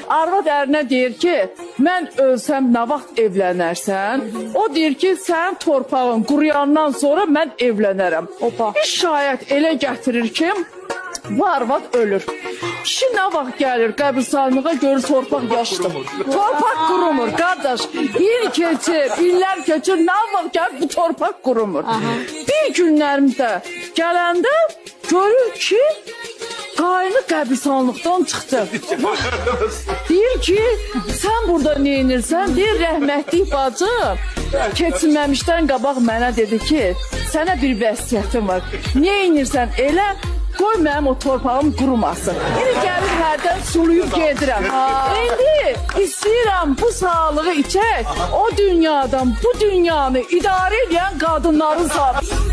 arvad ərinə deyir ki, mən ölsəm nə vaxt evlənərsən? O deyir ki, sənin torpağın quruyandan sonra mən evlənərəm. Opa. Bir şayət elə gətirir ki, bu arvad ölür. Kişi nə vaxt gəlir qəbirstanlığa görür torpaq yaşdır. Torpaq qurumur qardaş. İl keçir, illər keçir, nə vaxt gəlir bu torpaq qurumur. Bir günlərimdə gələndə görür ki, qaynı qəbirstanlıqdan çıxdı. Deyir ki, sən burada neyinirsən? Deyir, rəhmətlik bacım keçinməmişdən qabaq mənə dedi ki, sənə bir vəsiyyətim var. Neyinirsən elə? Qoy mənim o torpağım qurumasın. İndi gəlir hərdən suluyub gedirəm. İndi istəyirəm bu sağlığı içək, o dünyadan bu dünyanı idarə edən qadınların sağlığı.